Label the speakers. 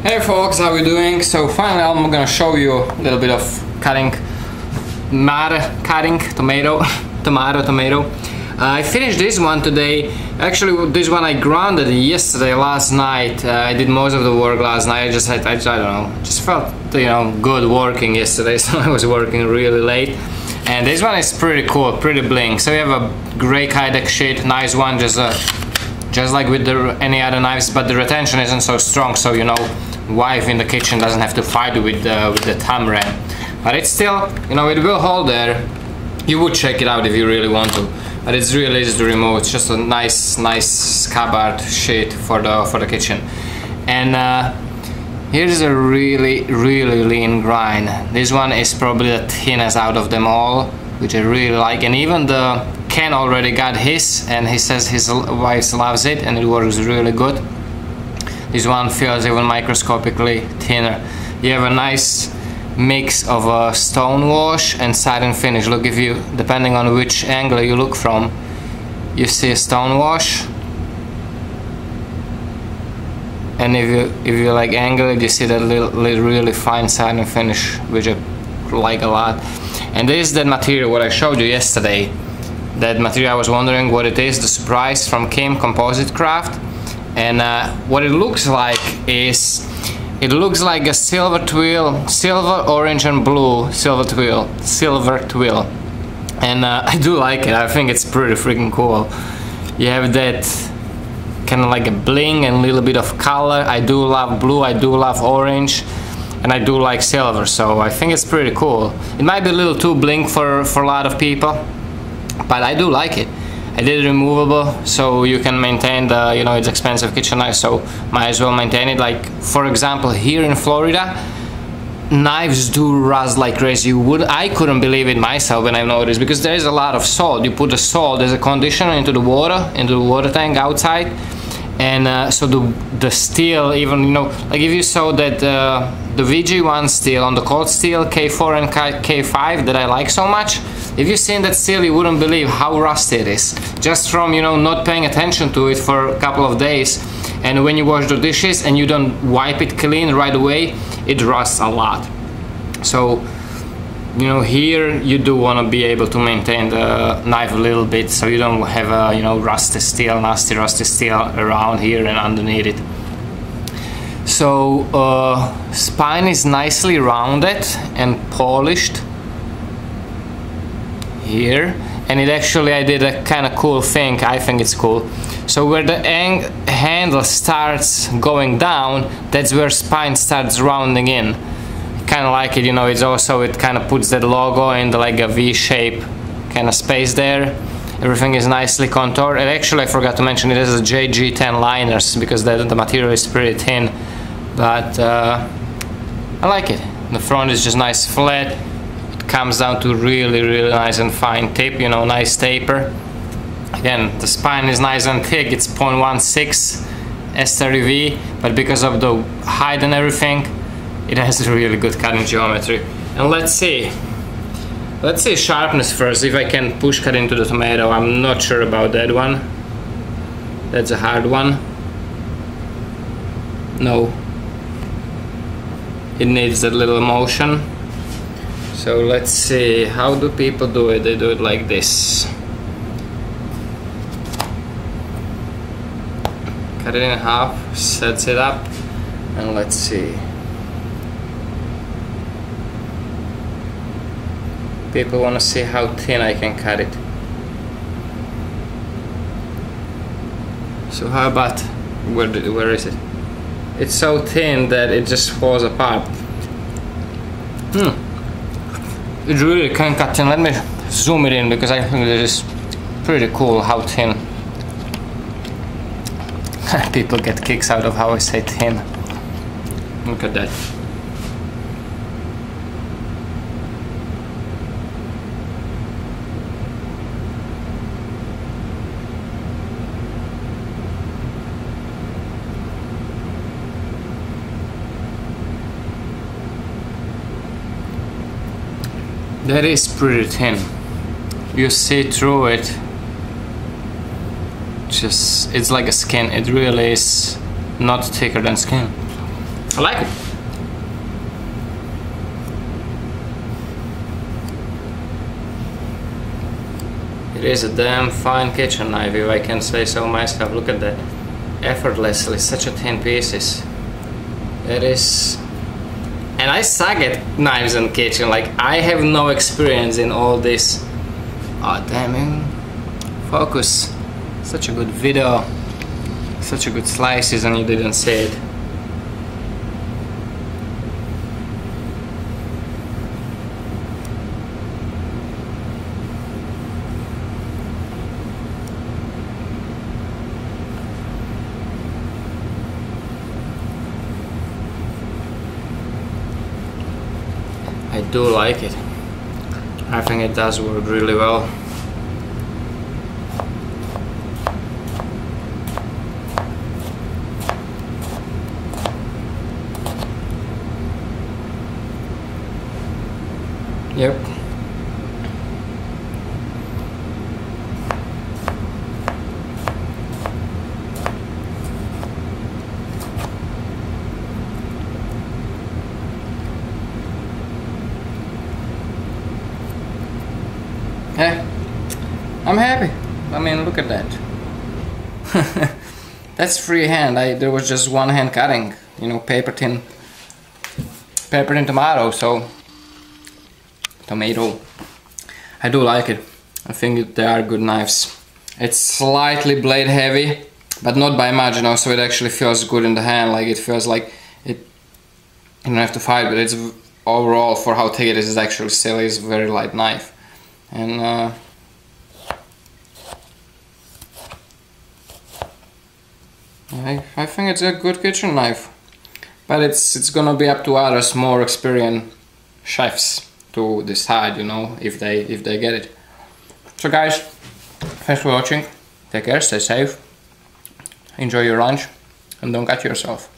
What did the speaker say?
Speaker 1: Hey folks, how are we doing? So finally I'm gonna show you a little bit of cutting tomato. I finished this one today. Actually, this one I grounded yesterday, last night. I did most of the work last night. I don't know, just felt, good working yesterday, so I was working really late. And this one is pretty cool, pretty bling. So you have a gray kydex sheet, nice one, just like with any other knives, but the retention isn't so strong, so wife in the kitchen doesn't have to fight with the thumb ram. But it's still, it will hold there. You would check it out if you really want to, but it's really easy to remove. It's just a nice scabbard sheet for the kitchen. And here's a really lean grind. This one is probably the thinnest out of them all, which I really like. And even the Ken already got his, and he says his wife loves it and it works really good. This one feels even microscopically thinner. You have a nice mix of a stone wash and satin finish. Look, if you, depending on which angle you look from, you see a stone wash, and if you like angle it, you see that little really fine satin finish, which I like a lot. And this is that material what I showed you yesterday. That material I was wondering what it is, the surprise from Kim Composite Craft. And what it looks like is, it looks like a silver twill, silver, orange and blue silver twill. And I do like it. I think it's pretty freaking cool. You have that kind of like a bling and a little bit of color. I do love blue, I do love orange, and I do like silver, so I think it's pretty cool. It might be a little too bling for a lot of people, but I do like it. I did it removable, so you can maintain the, it's expensive kitchen knife, so might as well maintain it. Like, for example, here in Florida, knives do rust like crazy. I couldn't believe it myself when I noticed, because there is a lot of salt. You put the salt, there's a conditioner into the water tank outside, and so the steel, even, like if you saw that the VG1 steel on the cold steel K4 and K5 that I like so much, if you've seen that steel, you wouldn't believe how rusty it is, just from not paying attention to it for a couple of days. And when you wash the dishes and you don't wipe it clean right away, it rusts a lot. So here you do want to be able to maintain the knife a little bit, so you don't have a rusty steel, nasty rusty steel around here and underneath it. So spine is nicely rounded and polished here, and it actually, I did a kind of cool thing. I think it's cool. So where the handle starts going down, that's where spine starts rounding in. Kind of like it, it's also, it kind of puts that logo in like a V shape kind of space there. Everything is nicely contoured. And actually, I forgot to mention, it has a JG10 liners, because the material is pretty thin, but I like it. The front is just nice flat. It comes down to really nice and fine tip, nice taper. Again, the spine is nice and thick. It's 0.16 S30V, but because of the height and everything, it has a really good cutting geometry. And let's see sharpness first, if I can push cut into the tomato. I'm not sure about that one. That's a hard one. No. It needs that little motion. So let's see, how do people do it? They do it like this. Cut it in half, sets it up, and let's see. People want to see how thin I can cut it. So how about, where is it? It's so thin that it just falls apart. It really can cut thin. Let me zoom it in, because I think it is pretty cool how thin. People get kicks out of how I say thin. Look at that. That is pretty thin. You see through it. It's like a skin. It really is not thicker than skin. I like it. It is a damn fine kitchen knife, if I can say so myself. Look at that. Effortlessly, such a thin pieces. It is. And I suck at knives in kitchen, like I have no experience in all this. Oh damn it. Focus. Such a good video. Such a good slices and you didn't see it. I do like it. I think it does work really well. Yep. Yeah, I'm happy. I mean, look at that. That's freehand. There was just one hand cutting, you know, paper tin tomato. So tomato. I do like it. I think they are good knives. It's slightly blade heavy, but not by much, you know. So it actually feels good in the hand. Like it feels like it. You don't have to fight, but it's overall for how thick it is. It's actually still is a very light knife. And I think it's a good kitchen knife, but it's gonna be up to others, more experienced chefs, to decide, you know, if they get it. So guys, thanks for watching. Take care, stay safe, enjoy your lunch, and don't cut yourself.